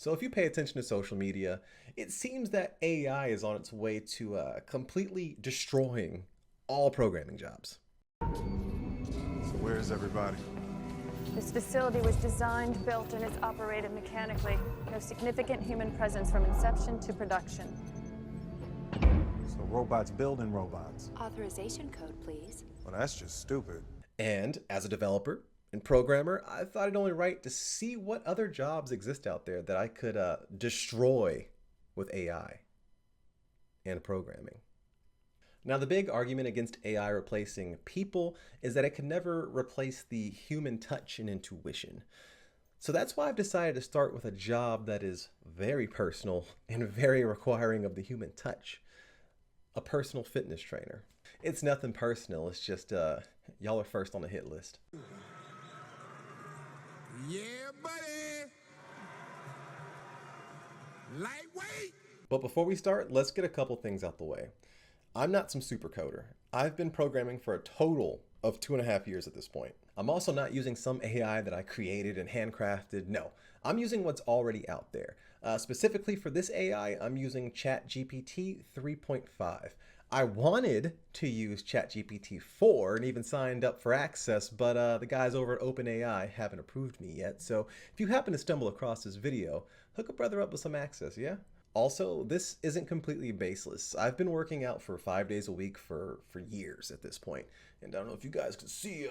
So if you pay attention to social media, it seems that AI is on its way to completely destroying all programming jobs. So where's everybody? This facility was designed, built, and is operated mechanically. No significant human presence from inception to production. So robots building robots. Authorization code, please. Well, that's just stupid. And as a developer and programmer, I thought it only right to see what other jobs exist out there that I could destroy with AI and programming. Now, the big argument against AI replacing people is that it can never replace the human touch and intuition. So that's why I've decided to start with a job that is very personal and very requiring of the human touch. A personal fitness trainer. It's nothing personal, it's just y'all are first on the hit list. Yeah, buddy. Lightweight. But before we start, let's get a couple things out the way. I'm not some super coder. I've been programming for a total of 2.5 years at this point. I'm also not using some AI that I created and handcrafted. No, I'm using what's already out there. Specifically for this AI, I'm using ChatGPT 3.5. I wanted to use ChatGPT 4 and even signed up for access, but the guys over at OpenAI haven't approved me yet. So if you happen to stumble across this video, hook a brother up with some access, yeah? Also, this isn't completely baseless. I've been working out for 5 days a week for years at this point. And I don't know if you guys can see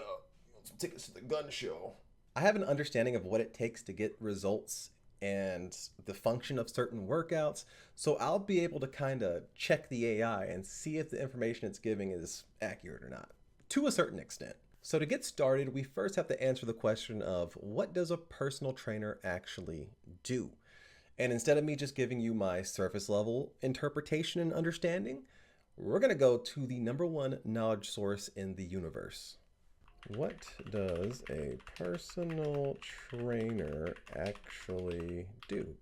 some tickets to the gun show. I have an understanding of what it takes to get results and the function of certain workouts. So I'll be able to kind of check the AI and see if the information it's giving is accurate or not, to a certain extent. So to get started, we first have to answer the question of what does a personal trainer actually do? And instead of me just giving you my surface level interpretation and understanding, we're going to go to the #1 knowledge source in the universe. What does a personal trainer actually do?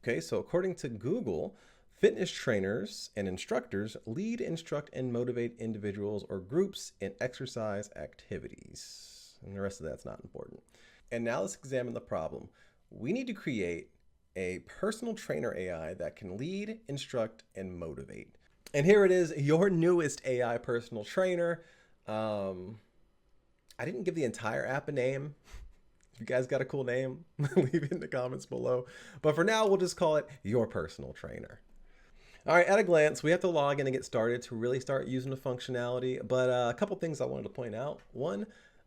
Okay, so according to Google, fitness trainers and instructors lead, instruct, and motivate individuals or groups in exercise activities. And the rest of that's not important. And now let's examine the problem. We need to create a personal trainer AI that can lead, instruct, and motivate. And here it is, your newest AI personal trainer. I didn't give the entire app a name. If you guys got a cool name, leave it in the comments below. But for now, we'll just call it your personal trainer. All right, at a glance, we have to log in and get started to really start using the functionality. But a couple things I wanted to point out. One,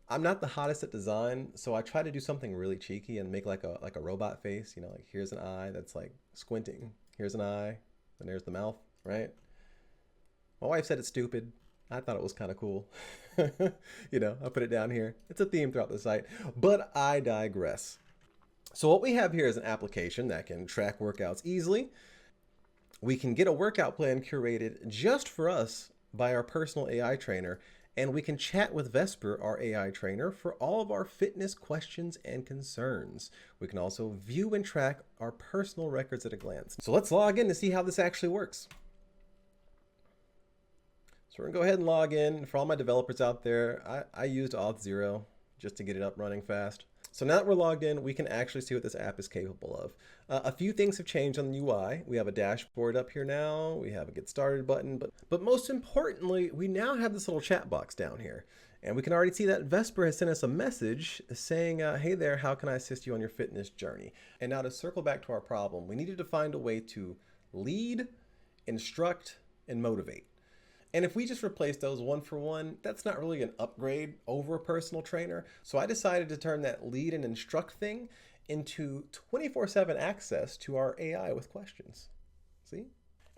I'm not the hottest at design, so I try to do something really cheeky and make like a robot face. You know, like here's an eye that's like squinting. Here's an eye, and there's the mouth, right? My wife said it's stupid. I thought it was kind of cool. You know, I put it down here. It's a theme throughout the site, but I digress. So what we have here is an application that can track workouts easily. We can get a workout plan curated just for us by our personal AI trainer, and we can chat with Vesper, our AI trainer, for all of our fitness questions and concerns. We can also view and track our personal records at a glance. So let's log in to see how this actually works. So we're gonna go ahead and log in. For all my developers out there, I used Auth0 just to get it up running fast. So now that we're logged in, we can actually see what this app is capable of. A few things have changed on the UI. We have a dashboard up here now. We have a get started button, but most importantly, we now have this little chat box down here. And we can already see that Vesper has sent us a message saying, hey there, how can I assist you on your fitness journey? And now to circle back to our problem, we needed to find a way to lead, instruct, and motivate. And if we just replace those one for one, that's not really an upgrade over a personal trainer. So I decided to turn that lead and instruct thing into 24/7 access to our AI with questions. See?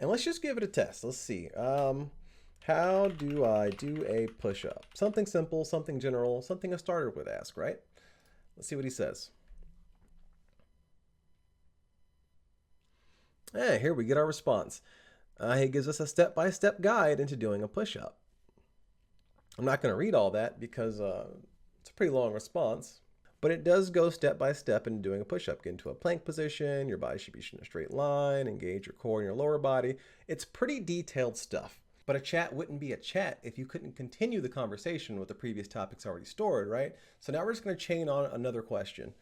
And let's just give it a test. Let's see. How do I do a push-up? Something simple, something general, something a starter would ask, right? Let's see what he says. Hey, here we get our response. He gives us a step-by-step guide into doing a push-up. I'm not going to read all that because it's a pretty long response, but it does go step-by-step into doing a push-up. Get into a plank position, your body should be in a straight line, engage your core and your lower body. It's pretty detailed stuff, but a chat wouldn't be a chat if you couldn't continue the conversation with the previous topics already stored, right? So now we're just going to chain on another question.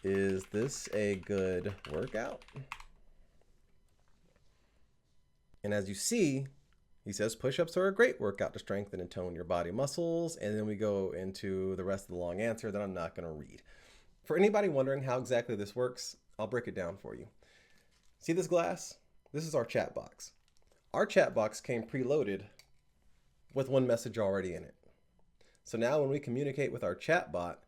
Is this a good workout? And as you see, he says push-ups are a great workout to strengthen and tone your body muscles. And then we go into the rest of the long answer that I'm not going to read. For anybody wondering how exactly this works, I'll break it down for you. See this glass? This is our chat box. Our chat box came preloaded with one message already in it. So now when we communicate with our chat bot,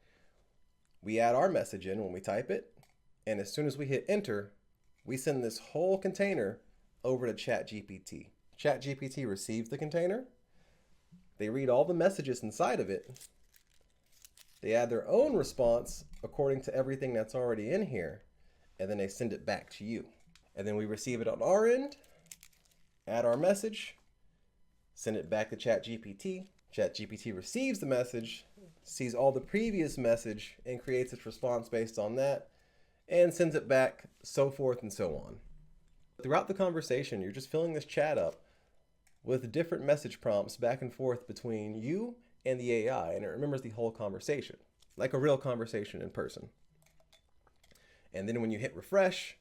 we add our message in when we type it. And as soon as we hit enter, we send this whole container over to ChatGPT. ChatGPT receives the container. They read all the messages inside of it. They add their own response according to everything that's already in here. And then they send it back to you. And then we receive it on our end, add our message, send it back to ChatGPT. ChatGPT receives the message, sees all the previous message, and creates its response based on that, and sends it back, so forth and so on. Throughout the conversation, you're just filling this chat up with different message prompts back and forth between you and the AI, and it remembers the whole conversation, like a real conversation in person. And then when you hit refresh,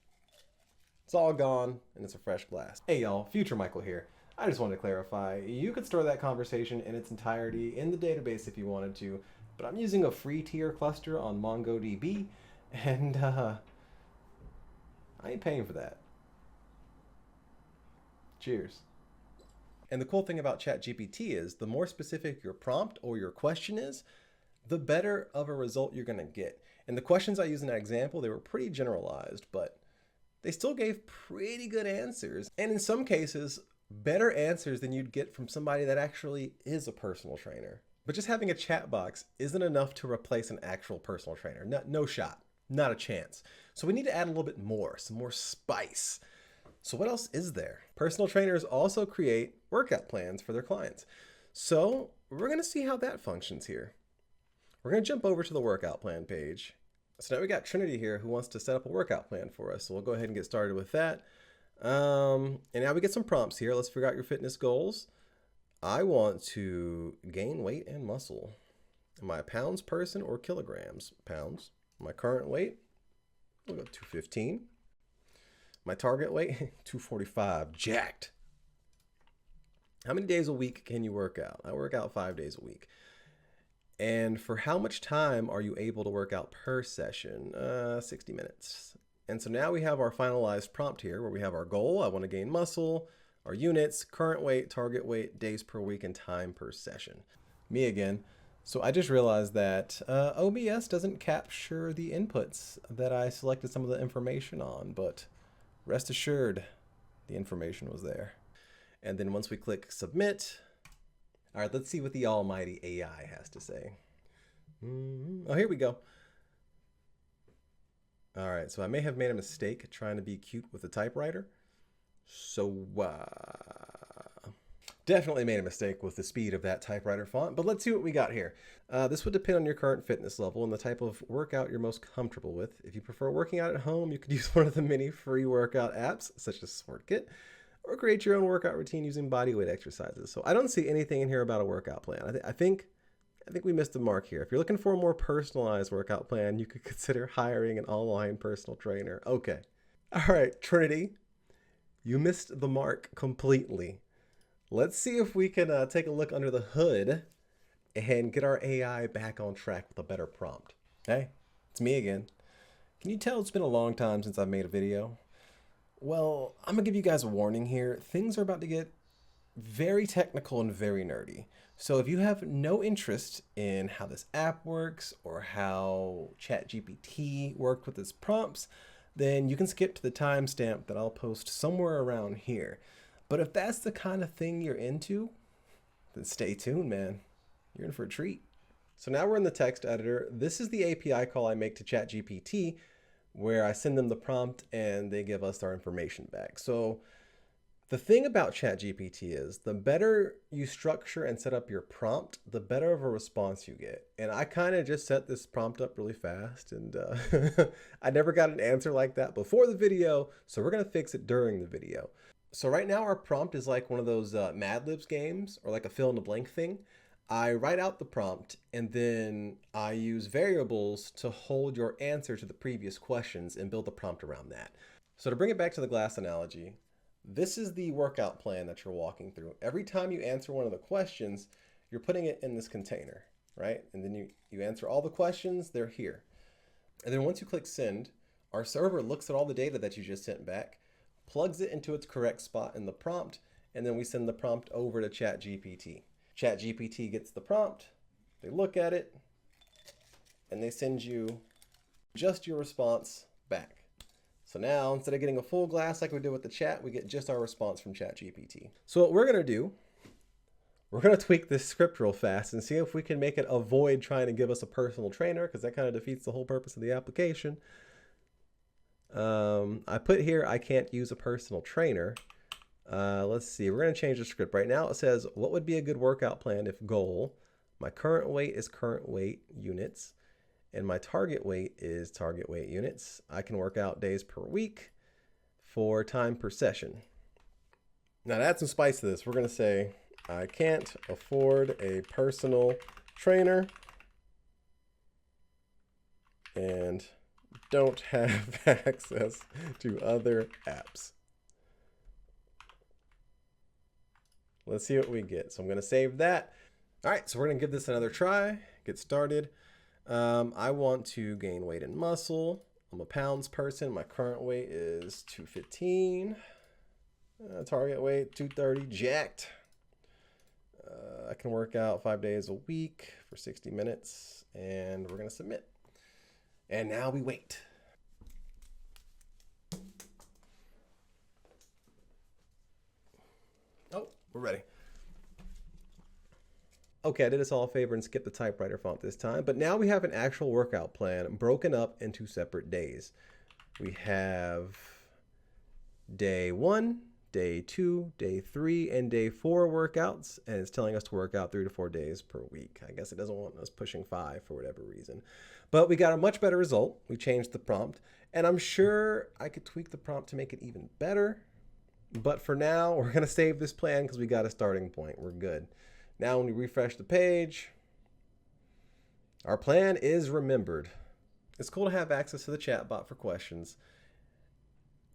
it's all gone, and it's a fresh glass. Hey y'all, Future Michael here. I just wanted to clarify, you could store that conversation in its entirety in the database if you wanted to, but I'm using a free tier cluster on MongoDB, and I ain't paying for that. Cheers. And the cool thing about ChatGPT is the more specific your prompt or your question is, the better of a result you're gonna get. And the questions I used in that example, they were pretty generalized, but they still gave pretty good answers. And in some cases, better answers than you'd get from somebody that actually is a personal trainer. But just having a chat box isn't enough to replace an actual personal trainer. No shot, not a chance. So we need to add a little bit more, some more spice. So what else is there? Personal trainers also create workout plans for their clients. So we're gonna see how that functions here. We're gonna jump over to the workout plan page. So now we got Trinity here who wants to set up a workout plan for us. So we'll go ahead and get started with that. And now we get some prompts here. Let's figure out your fitness goals. I want to gain weight and muscle. Am I a pounds person or kilograms? Pounds. My current weight, we'll go 215. My target weight, 245, jacked. How many days a week can you work out? I work out 5 days a week. And for how much time are you able to work out per session? 60 minutes. And so now we have our finalized prompt here where we have our goal. I want to gain muscle, our units, current weight, target weight, days per week, and time per session. Me again. So I just realized that OBS doesn't capture the inputs that I selected some of the information on, but rest assured, the information was there. And then once we click submit, all right, let's see what the almighty AI has to say. Oh, here we go. All right, so I may have made a mistake trying to be cute with the typewriter. So definitely made a mistake with the speed of that typewriter font, but let's see what we got here. This would depend on your current fitness level and the type of workout you're most comfortable with. If you prefer working out at home, you could use one of the many free workout apps, such as SportKit, or create your own workout routine using bodyweight exercises. So I don't see anything in here about a workout plan. I think we missed the mark here. If you're looking for a more personalized workout plan, you could consider hiring an online personal trainer. Okay. All right, Trinity, you missed the mark completely. Let's see if we can take a look under the hood and get our AI back on track with a better prompt. Hey, it's me again. Can you tell it's been a long time since I've made a video? Well, I'm gonna give you guys a warning here. Things are about to get very technical and very nerdy. So if you have no interest in how this app works or how ChatGPT worked with its prompts, then you can skip to the timestamp that I'll post somewhere around here. But if that's the kind of thing you're into, then stay tuned, man. You're in for a treat. So now we're in the text editor. This is the API call I make to ChatGPT, where I send them the prompt and they give us our information back. So the thing about ChatGPT is the better you structure and set up your prompt, the better of a response you get. And I kind of just set this prompt up really fast, and I never got an answer like that before the video, so we're gonna fix it during the video. So right now our prompt is like one of those Mad Libs games or like a fill in the blank thing. I write out the prompt and then I use variables to hold your answer to the previous questions and build the prompt around that. So to bring it back to the glass analogy, this is the workout plan that you're walking through. Every time you answer one of the questions, you're putting it in this container, right? And then you answer all the questions, they're here. And then once you click send, our server looks at all the data that you just sent back, plugs it into its correct spot in the prompt, and then we send the prompt over to ChatGPT. ChatGPT gets the prompt, they look at it, and they send you just your response back. So now, instead of getting a full glass like we did with the chat, we get just our response from ChatGPT. So what we're going to do, we're going to tweak this script real fast and see if we can make it avoid trying to give us a personal trainer, because that kind of defeats the whole purpose of the application. I put here, I can't use a personal trainer. Let's see, we're going to change the script. Right now it says, what would be a good workout plan if goal, my current weight is current weight units, and my target weight is target weight units. I can work out days per week for time per session. Now to add some spice to this, we're going to say, I can't afford a personal trainer and don't have access to other apps. Let's see what we get. So I'm going to save that. All right, so we're going to give this another try, get started. I want to gain weight and muscle. I'm a pounds person. My current weight is 215. Target weight 230, jacked. I can work out 5 days a week for 60 minutes, and we're going to submit. And now we wait. Oh, we're ready. Okay, I did us all a favor and skipped the typewriter font this time, but now we have an actual workout plan broken up into separate days. We have day 1, day 2, day 3, and day 4 workouts, and it's telling us to work out 3 to 4 days per week. I guess it doesn't want us pushing 5 for whatever reason. But we got a much better result. We changed the prompt, and I'm sure I could tweak the prompt to make it even better. But for now, we're going to save this plan because we got a starting point. We're good. Now when we refresh the page, our plan is remembered. It's cool to have access to the chatbot for questions.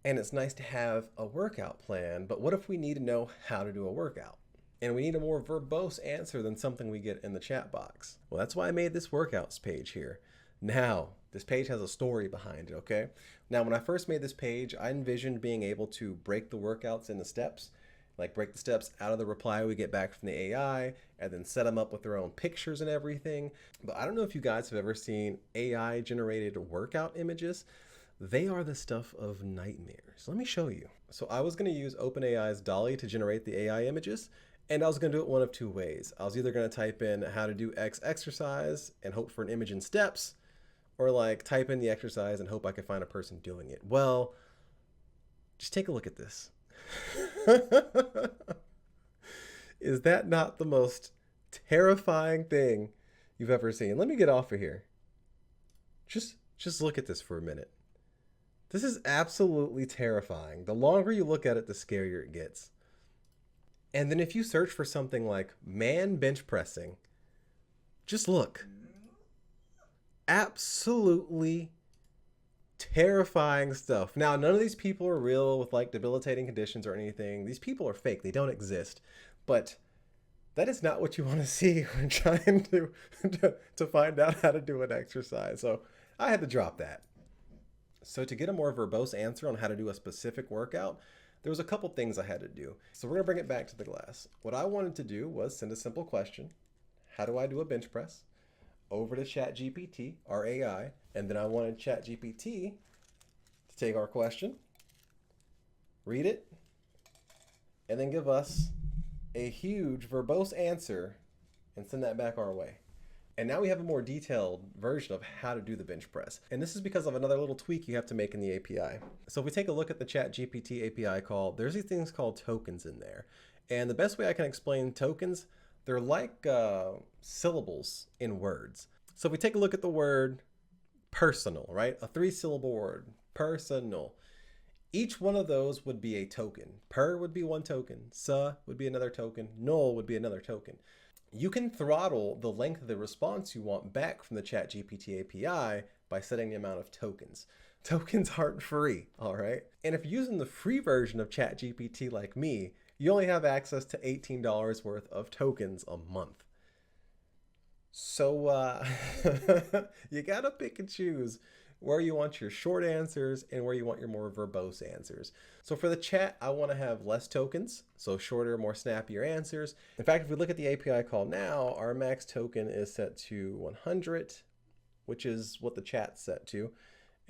And it's nice to have a workout plan, but what if we need to know how to do a workout? And we need a more verbose answer than something we get in the chat box. Well, that's why I made this workouts page here. Now, this page has a story behind it, okay? Now, when I first made this page, I envisioned being able to break the workouts into steps, like break the steps out of the reply we get back from the AI and then set them up with their own pictures and everything. But I don't know if you guys have ever seen AI generated workout images. They are the stuff of nightmares. Let me show you. So I was going to use OpenAI's DALL-E to generate the AI images, and I was going to do it one of 2 ways. I was either going to type in how to do X exercise and hope for an image in steps, or like type in the exercise and hope I could find a person doing it. Well, just take a look at this. Is that not the most terrifying thing you've ever seen? Let me get off of here. Just look at this for a minute. This is absolutely terrifying. The longer you look at it, the scarier it gets. And then if you search for something like man bench pressing, just look. Absolutely terrifying stuff. Now, none of these people are real with like debilitating conditions or anything. These people are fake. They don't exist. But that is not what you want to see when trying to find out how to do an exercise. So I had to drop that. So to get a more verbose answer on how to do a specific workout, there was a couple things I had to do. So we're going to bring it back to the glass. What I wanted to do was send a simple question. How do I do a bench press? Over to ChatGPT, our AI, and then I wanted ChatGPT to take our question, read it, and then give us a huge verbose answer and send that back our way. And now we have a more detailed version of how to do the bench press. And this is because of another little tweak you have to make in the API. So if we take a look at the ChatGPT API call, there's these things called tokens in there. And the best way I can explain tokens, they're like syllables in words. So if we take a look at the word personal, right? A 3-syllable word, personal. Each one of those would be a token. Per would be one token. Sa would be another token. Null would be another token. You can throttle the length of the response you want back from the ChatGPT API by setting the amount of tokens. Tokens aren't free, all right? And if you're using the free version of ChatGPT like me, you only have access to $18 worth of tokens a month. So you gotta pick and choose where you want your short answers and where you want your more verbose answers. So for the chat, I want to have less tokens, so shorter, more snappier answers. In fact, if we look at the API call now, our max token is set to 100, which is what the chat's set to.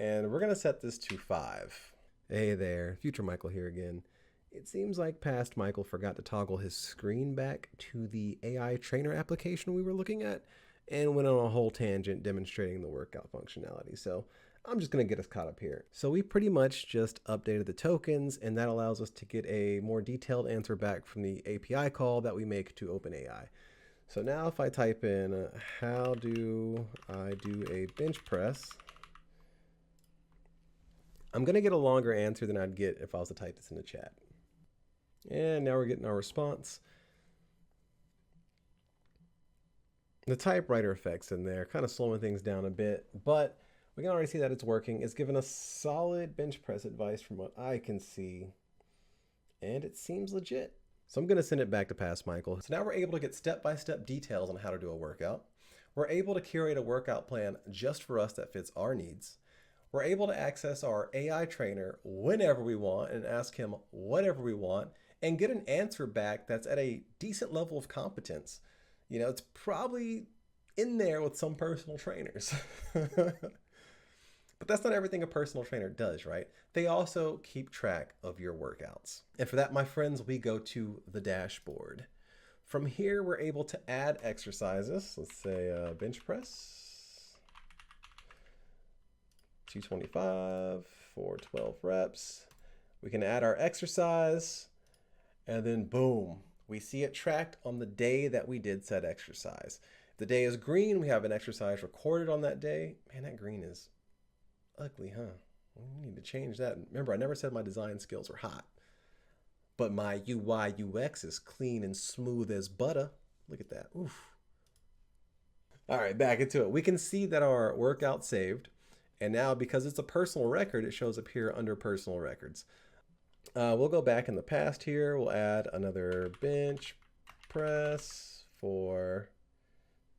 And we're going to set this to 5. Hey there, future Michael here again. It seems like past Michael forgot to toggle his screen back to the AI trainer application we were looking at and went on a whole tangent demonstrating the workout functionality. So I'm just going to get us caught up here. So we pretty much just updated the tokens, and that allows us to get a more detailed answer back from the API call that we make to OpenAI. So now if I type in, how do I do a bench press? I'm going to get a longer answer than I'd get if I was to type this in the chat. And now we're getting our response. The typewriter effects in there, kind of slowing things down a bit, but we can already see that it's working. It's giving us solid bench press advice from what I can see, and it seems legit. So I'm going to send it back to past Michael. So now we're able to get step-by-step details on how to do a workout. We're able to curate a workout plan just for us that fits our needs. We're able to access our AI trainer whenever we want and ask him whatever we want and get an answer back that's at a decent level of competence. You know, it's probably in there with some personal trainers. But that's not everything a personal trainer does, right? They also keep track of your workouts. And for that, my friends, we go to the dashboard. From here, we're able to add exercises. Let's say bench press, 225 for 12 reps. We can add our exercise, and then boom, we see it tracked on the day that we did said exercise. If the day is green, we have an exercise recorded on that day. Man, that green is ugly, huh? We need to change that. Remember, I never said my design skills were hot, but my UI UX is clean and smooth as butter. Look at that. Oof. All right, back into it. We can see that our workout saved, and now because it's a personal record, it shows up here under personal records. We'll go back in the past here. We'll add another bench press for,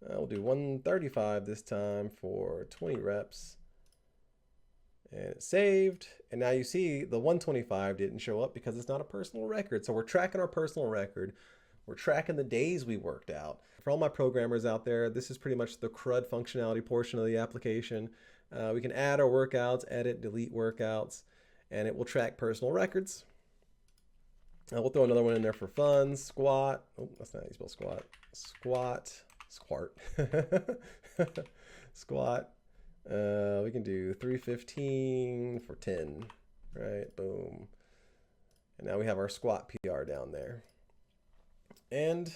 we'll do 135 this time for 20 reps. And it's saved. And now you see the 125 didn't show up because it's not a personal record. So we're tracking our personal record. We're tracking the days we worked out. For all my programmers out there, this is pretty much the CRUD functionality portion of the application. We can add our workouts, edit, delete workouts, and it will track personal records. We'll throw another one in there for fun. Squat. Oh, that's not how you spell squat. Squat. Squat. We can do 315 for 10, right? Boom. And now we have our squat PR down there. And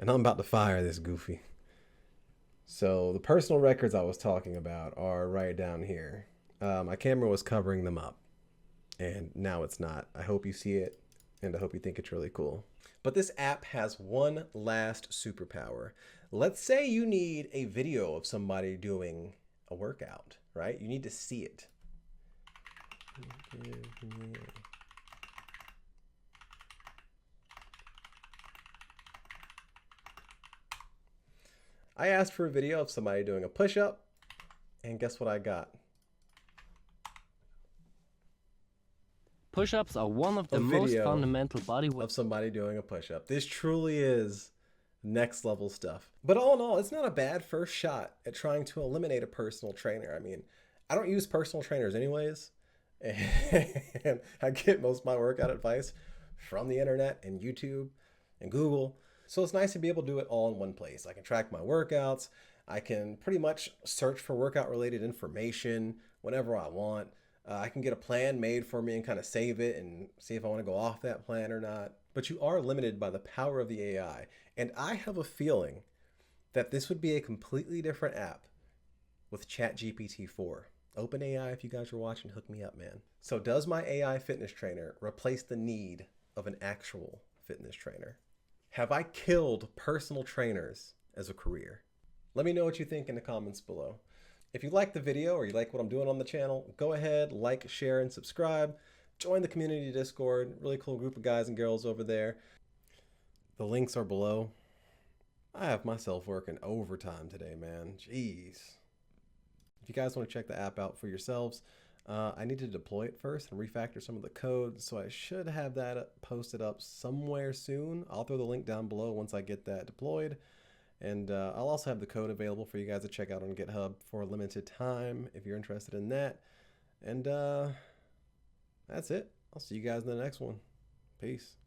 I'm about to fire this goofy. So the personal records I was talking about are right down here. My camera was covering them up, and now it's not. I hope you see it, and I hope you think it's really cool. But this app has one last superpower. Let's say you need a video of somebody doing a workout, right? You need to see it. I asked for a video of somebody doing a push-up, and guess what I got? Push-ups are one of the most fundamental body weight of somebody doing a push-up. This truly is next level stuff. But all in all, it's not a bad first shot at trying to eliminate a personal trainer. I mean, I don't use personal trainers anyways, and I get most of my workout advice from the internet and YouTube and Google. So it's nice to be able to do it all in one place. I can track my workouts. I can pretty much search for workout related information whenever I want. I can get a plan made for me and kind of save it and see if I want to go off that plan or not. But you are limited by the power of the AI. And I have a feeling that this would be a completely different app with ChatGPT 4. OpenAI, if you guys are watching, hook me up, man. So does my AI fitness trainer replace the need of an actual fitness trainer? Have I killed personal trainers as a career? Let me know what you think in the comments below. If you like the video or you like what I'm doing on the channel, go ahead, like, share, and subscribe. Join the community Discord. Really cool group of guys and girls over there. The links are below. I have myself working overtime today, man. Jeez. If you guys want to check the app out for yourselves, I need to deploy it first and refactor some of the code, so I should have that posted up somewhere soon. I'll throw the link down below once I get that deployed. And I'll also have the code available for you guys to check out on GitHub for a limited time if you're interested in that. And that's it. I'll see you guys in the next one. Peace.